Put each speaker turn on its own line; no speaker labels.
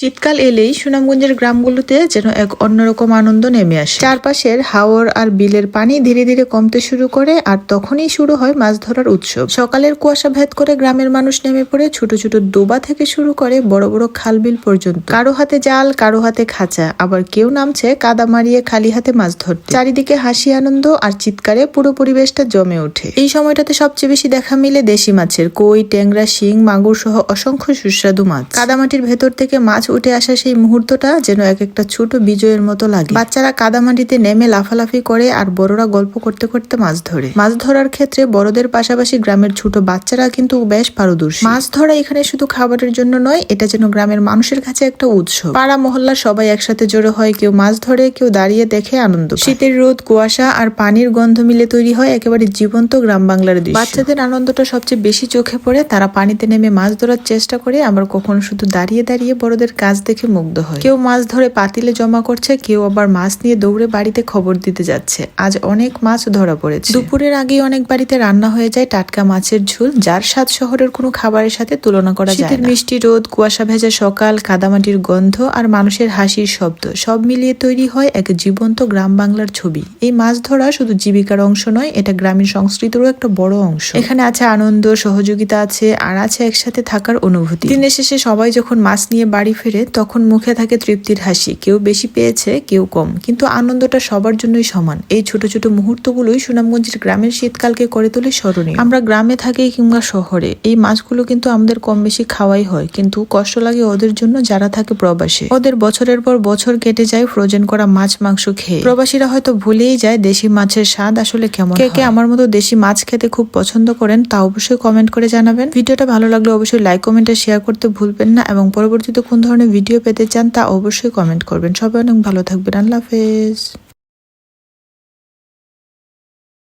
শীতকাল এলেই সুনামগঞ্জের গ্রামগুলোতে যেন এক অন্যরকম আনন্দ নেমে আসে। চারপাশের হাওর আর বিলের পানি ধীরে ধীরে কমতে শুরু করে, আর তখনই শুরু হয় মাছ ধরার উৎসব। সকালের কুয়াশা ভেদ করে গ্রামের মানুষ নেমে পড়ে ছোট ছোট ডোবা থেকে শুরু করে বড় বড় খাল বিল পর্যন্ত। কারো হাতে জাল, কারো হাতে খাঁচা, আবার কেউ নামছে কাদা মারিয়ে খালি হাতে মাছ ধরতে। চারিদিকে হাসি, আনন্দ আর চিৎকারে পুরো পরিবেশটা জমে ওঠে। এই সময়টাতে সবচেয়ে বেশি দেখা মিলে দেশি মাছের, কই, ট্যাংরা, শিং, মাগুর সহ অসংখ্য সুস্বাদু মাছ। কাদামাটির ভেতর থেকে মাছ উঠে আসা সেই মুহূর্তটা যেন এক একটা ছোট বিজয়ের মতো লাগে। বাচ্চারা কাদামাটিতে নেমে লাফালাফি করে, আর বড়রা গল্প করতে করতে মাছ ধরে। মাছ ধরার ক্ষেত্রে বড়দের পাশাপাশি গ্রামের ছোট বাচ্চারা কিন্তু বেশ পারদর্শী। মাছ ধরা এখানে শুধু খাবারের জন্য নয়, এটা যেন গ্রামের মানুষের কাছে একটা উৎসব। পাড়া মহল্লার সবাই একসাথে জড়ো হয়, কেউ মাছ ধরে, কেউ দাঁড়িয়ে দেখে আনন্দ। শীতের রোদ, কুয়াশা আর পানির গন্ধ মিলে তৈরি হয় একেবারে জীবন্ত গ্রাম বাংলার দৃশ্য। বাচ্চাদের আনন্দটা সবচেয়ে বেশি চোখে পড়ে। তারা পানিতে নেমে মাছ ধরার চেষ্টা করে, আবার কখনো শুধু দাঁড়িয়ে দাঁড়িয়ে বড়দের কাজ দেখে মুগ্ধ হয়। কেউ মাছ ধরে পাতিলে জমা করছে, কেউ আবার মাছ নিয়ে দৌড়ে বাড়িতে খবর দিতে যাচ্ছে আজ অনেক মাছ ধরা পড়েছে। দুপুরের আগেই অনেক বাড়িতে রান্না হয়ে যায় টাটকা মাছের ঝোল, যার স্বাদ শহরের কোনো খাবারের সাথে তুলনা করা যায় না। মিষ্টি রোদ, কুয়াশা ভেজা সকাল, কাদামাটির গন্ধ আর মানুষের হাসির শব্দ সব মিলিয়ে তৈরি হয় এক জীবন্ত গ্রাম বাংলার ছবি। এই মাছ ধরা শুধু জীবিকার অংশ নয়, এটা গ্রামীণ সংস্কৃতিরও একটা বড় অংশ। এখানে আছে আনন্দ, সহযোগিতা আছে, আর আছে একসাথে থাকার অনুভূতি। দিনের শেষে সবাই যখন মাছ নিয়ে বাড়ি ফেরে, তখন মুখে থাকে তৃপ্তির হাসি। কেউ বেশি পেয়েছে, কেউ কম, কিন্তু আনন্দটা সবার জন্যই সমান। এই ছোট ছোট মুহূর্তগুলোই সুনামগঞ্জের গ্রামের শীতকালকে করে তোলে স্মরণীয়। আমরা গ্রামে থাকি কিংবা শহরে, এই মাছগুলো কিন্তু আমাদের কম বেশি খাওয়াই হয়, কিন্তু কষ্ট লাগে ওদের জন্য যারা থাকে প্রবাসে। ওদের বছরের পর বছর কেটে যায় ফ্রোজেন করা মাছ মাংস খেয়ে। প্রবাসীরা হয়তো ভুলেই যায় দেশি মাছের স্বাদ আসলে কেমন। কে আমার মতো দেশি মাছ খেতে খুব পছন্দ করেন তা অবশ্যই কমেন্ট করে জানাবেন। ভিডিওটা ভালো লাগলে অবশ্যই লাইক, কমেন্ট আর শেয়ার করতে ভুলবেন না, এবং পরবর্তীতে কোন ধরনের ভিডিও পেতে চান তা অবশ্যই কমেন্ট করবেন। সবাই অনেক ভালো থাকবেন। আল্লাহ হাফেজ।